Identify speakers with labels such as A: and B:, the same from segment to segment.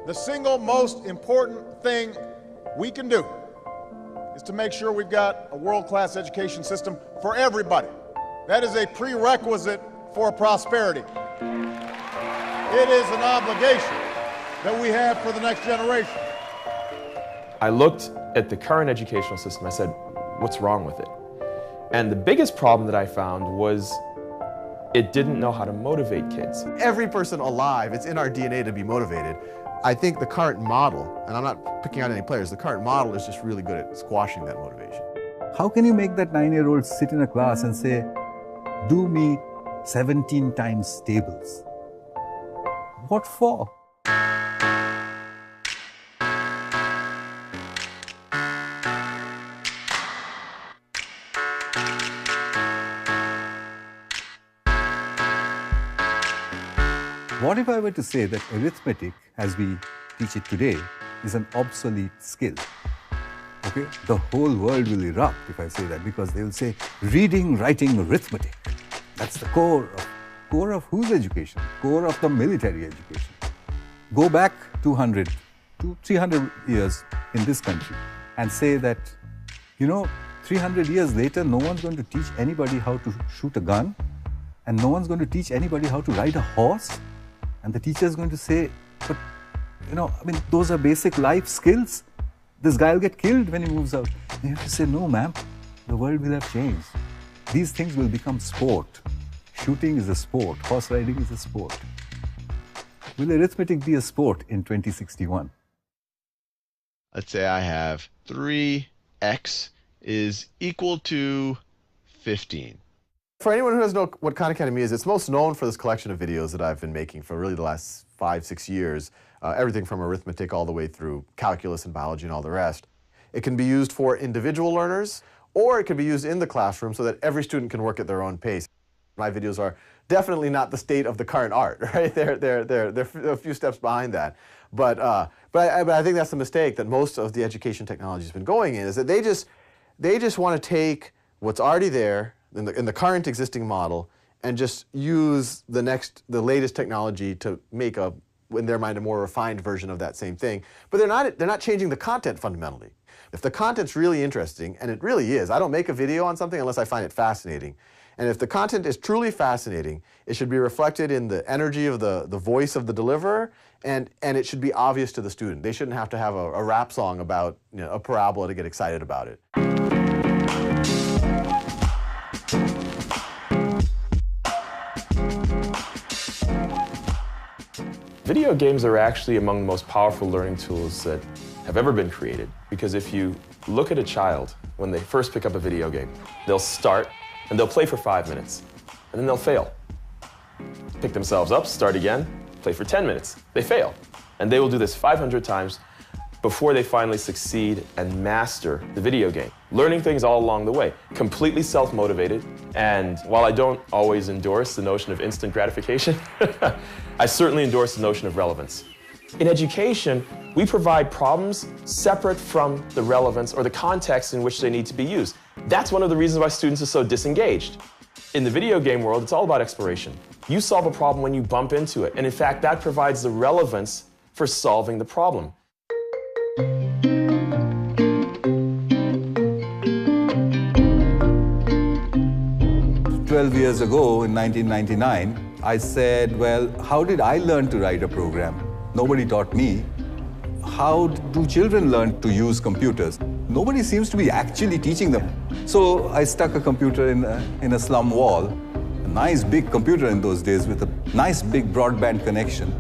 A: The single most important thing we can do is to make sure we've got a world-class education system for everybody. That is a prerequisite for prosperity. It is an obligation that we have for the next generation.
B: I looked at the current educational system. I said, what's wrong with it? And the biggest problem that I found was it didn't know how to motivate kids.
C: Every person alive, it's in our DNA to be motivated. I think the current model, and I'm not picking out any players, the current model is just really good at squashing that motivation.
D: How can you make that 9-year-old sit in a class and say, do me 17 times tables? What for? What if I were to say that arithmetic, as we teach it today, is an obsolete skill? Okay? The whole world will erupt if I say that, because they will say, reading, writing, arithmetic. That's the core of whose education? Core of the military education. Go back 200 to 300 years in this country and say that, 300 years later, no one's going to teach anybody how to shoot a gun, and no one's going to teach anybody how to ride a horse. And the teacher is going to say, but, those are basic life skills. This guy will get killed when he moves out. And you have to say, no, ma'am, the world will have changed. These things will become sport. Shooting is a sport. Horse riding is a sport. Will arithmetic be a sport in 2061?
E: Let's say I have 3x is equal to 15.
C: For anyone who doesn't know what Khan Academy is, it's most known for this collection of videos that I've been making for really the last 5-6 years. Everything from arithmetic all the way through calculus and biology and all the rest. It can be used for individual learners, or it can be used in the classroom so that every student can work at their own pace. My videos are definitely not the state of the current art, right? They're a few steps behind that. But I think that's the mistake that most of the education technology has been going in, is that they just want to take what's already there in the current existing model and just use the latest technology to make in their mind, a more refined version of that same thing. But they're not changing the content fundamentally. If the content's really interesting, and it really is, I don't make a video on something unless I find it fascinating. And if the content is truly fascinating, it should be reflected in the energy of the voice of the deliverer, and it should be obvious to the student. They shouldn't have to have a rap song about a parabola to get excited about it.
B: Video games are actually among the most powerful learning tools that have ever been created. Because if you look at a child when they first pick up a video game, they'll start and they'll play for 5 minutes, and then they'll fail. Pick themselves up, start again, play for 10 minutes. They fail. And they will do this 500 times before they finally succeed and master the video game. Learning things all along the way, completely self-motivated. And while I don't always endorse the notion of instant gratification, I certainly endorse the notion of relevance. In education, we provide problems separate from the relevance or the context in which they need to be used. That's one of the reasons why students are so disengaged. In the video game world, it's all about exploration. You solve a problem when you bump into it, and in fact, that provides the relevance for solving the problem.
D: 12 years ago, in 1999, I said, well, how did I learn to write a program? Nobody taught me. How do children learn to use computers? Nobody seems to be actually teaching them. So I stuck a computer in a slum wall, a nice big computer in those days with a nice big broadband connection,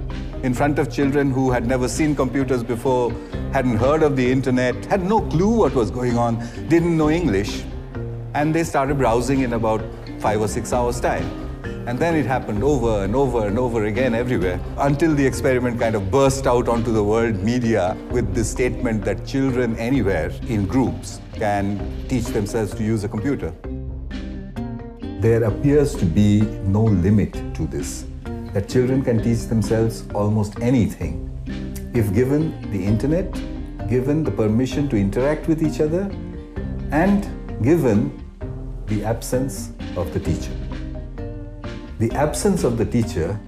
D: in front of children who had never seen computers before, hadn't heard of the internet, had no clue what was going on, didn't know English. And they started browsing in about 5 or 6 hours' time. And then it happened over and over and over again everywhere, until the experiment kind of burst out onto the world media with this statement that children anywhere in groups can teach themselves to use a computer. There appears to be no limit to this, that children can teach themselves almost anything if given the internet, given the permission to interact with each other, and given the absence of the teacher. The absence of the teacher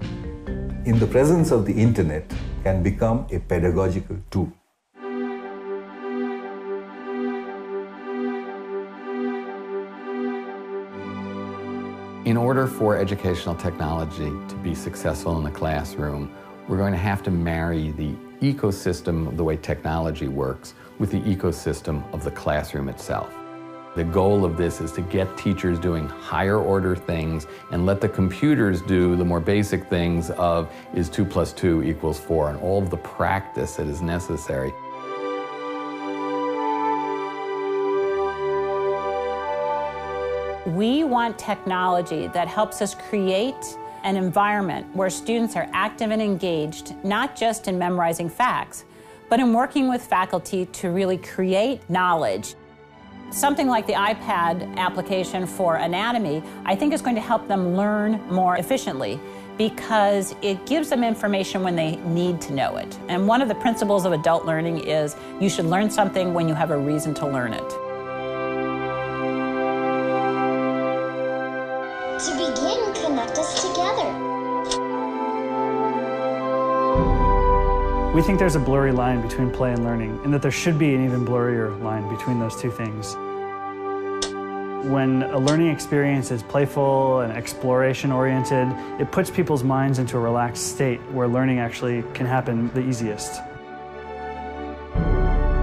D: in the presence of the internet can become a pedagogical tool.
F: In order for educational technology to be successful in the classroom, we're going to have to marry the ecosystem of the way technology works with the ecosystem of the classroom itself. The goal of this is to get teachers doing higher order things and let the computers do the more basic things of is 2 + 2 = 4 and all of the practice that is necessary.
G: We want technology that helps us create an environment where students are active and engaged, not just in memorizing facts, but in working with faculty to really create knowledge. Something like the iPad application for anatomy, I think is going to help them learn more efficiently because it gives them information when they need to know it. And one of the principles of adult learning is you should learn something when you have a reason to learn it.
H: To begin, connect us together.
I: We think there's a blurry line between play and learning, and that there should be an even blurrier line between those two things. When a learning experience is playful and exploration-oriented, it puts people's minds into a relaxed state where learning actually can happen the easiest.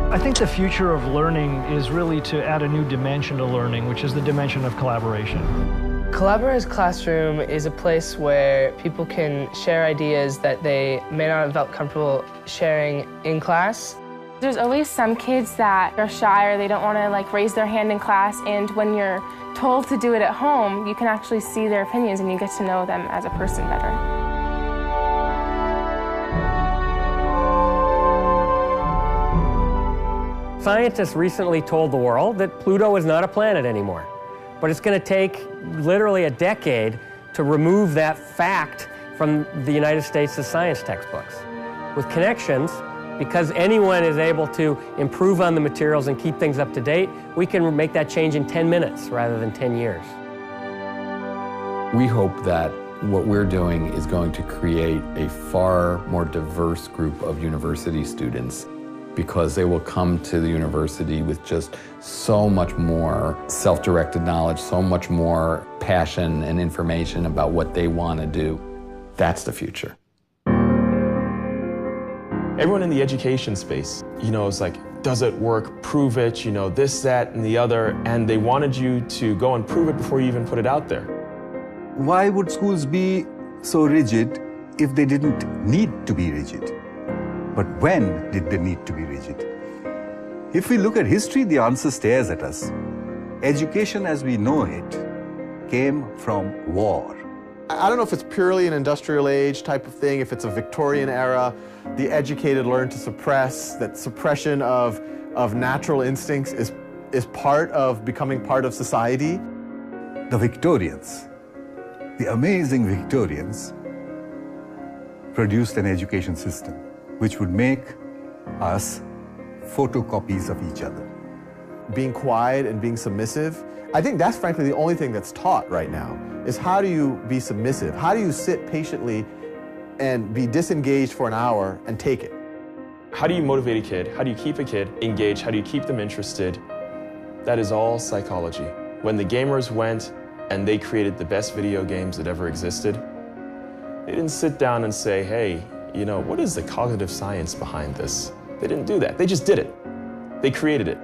J: I think the future of learning is really to add a new dimension to learning, which is the dimension of collaboration.
K: Collaborative Classroom is a place where people can share ideas that they may not have felt comfortable sharing in class.
L: There's always some kids that are shy or they don't want to raise their hand in class, and when you're told to do it at home, you can actually see their opinions and you get to know them as a person better.
M: Scientists recently told the world that Pluto is not a planet anymore. But it's going to take literally a decade to remove that fact from the United States' science textbooks. With connections, because anyone is able to improve on the materials and keep things up to date, we can make that change in 10 minutes rather than 10 years.
F: We hope that what we're doing is going to create a far more diverse group of university students because they will come to the university with just so much more self-directed knowledge, so much more passion and information about what they want to do. That's the future.
B: Everyone in the education space, is like, does it work? Prove it, this, that, and the other. And they wanted you to go and prove it before you even put it out there.
D: Why would schools be so rigid if they didn't need to be rigid? But when did they need to be rigid? If we look at history, the answer stares at us. Education as we know it came from war.
C: I don't know if it's purely an industrial age type of thing, if it's a Victorian era, the educated learn to suppress, that suppression of natural instincts is part of becoming part of society.
D: The Victorians, the amazing Victorians, produced an education system which would make us photocopies of each other.
C: Being quiet and being submissive, I think that's frankly the only thing that's taught right now, is how do you be submissive? How do you sit patiently and be disengaged for an hour and take it?
B: How do you motivate a kid? How do you keep a kid engaged? How do you keep them interested? That is all psychology. When the gamers went and they created the best video games that ever existed, they didn't sit down and say, hey, what is the cognitive science behind this? They didn't do that. They just did it. They created it.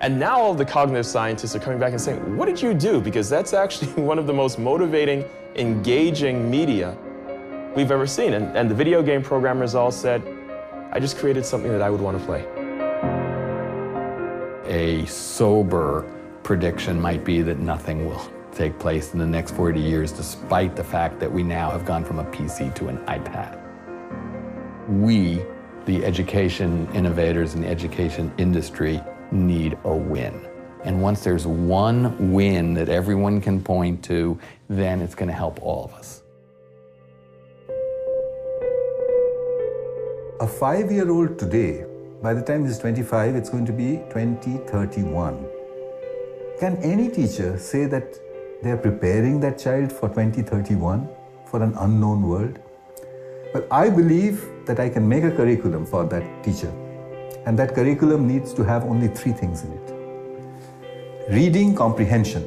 B: And now all the cognitive scientists are coming back and saying, what did you do? Because that's actually one of the most motivating, engaging media we've ever seen. And the video game programmers all said, I just created something that I would want to play.
F: A sober prediction might be that nothing will take place in the next 40 years, despite the fact that we now have gone from a PC to an iPad. We, the education innovators in the education industry, need a win. And once there's one win that everyone can point to, then it's going to help all of us.
D: A 5-year-old today, by the time he's 25, it's going to be 2031. Can any teacher say that they're preparing that child for 2031, for an unknown world? Well, I believe that I can make a curriculum for that teacher, and that curriculum needs to have only 3 things in it. Reading comprehension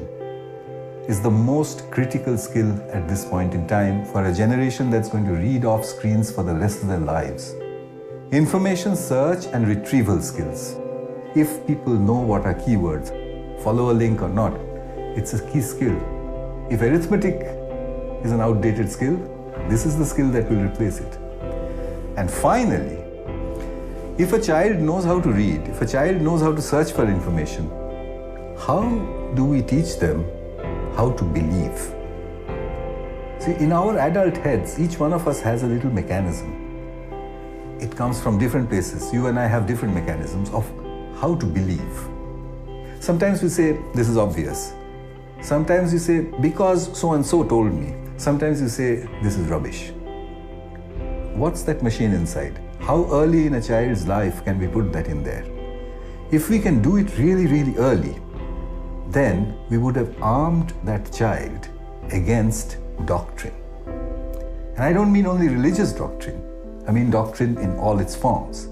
D: is the most critical skill at this point in time for a generation that's going to read off screens for the rest of their lives. Information search and retrieval skills. If people know what are keywords, follow a link or not, it's a key skill. If arithmetic is an outdated skill, this is the skill that will replace it. And finally, if a child knows how to read, if a child knows how to search for information, how do we teach them how to believe? See, in our adult heads, each one of us has a little mechanism. It comes from different places. You and I have different mechanisms of how to believe. Sometimes we say, this is obvious. Sometimes you say, because so-and-so told me. Sometimes you say, this is rubbish. What's that machine inside? How early in a child's life can we put that in there? If we can do it really, really early, then we would have armed that child against doctrine. And I don't mean only religious doctrine. I mean doctrine in all its forms.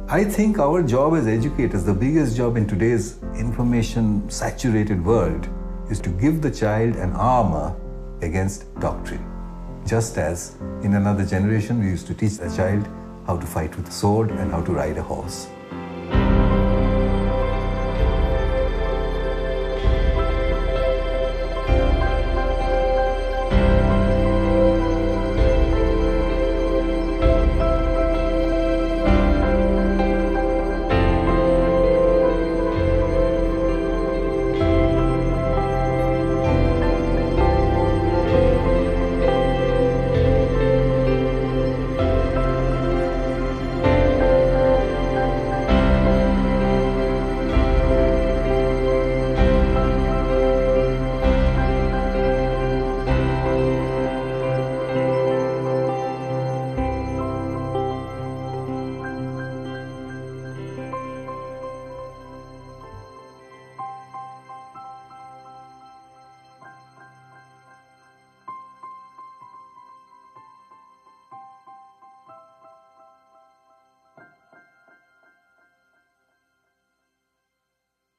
D: I think our job as educators, the biggest job in today's information-saturated world, is to give the child an armor against doctrine. Just as in another generation we used to teach the child how to fight with a sword and how to ride a horse.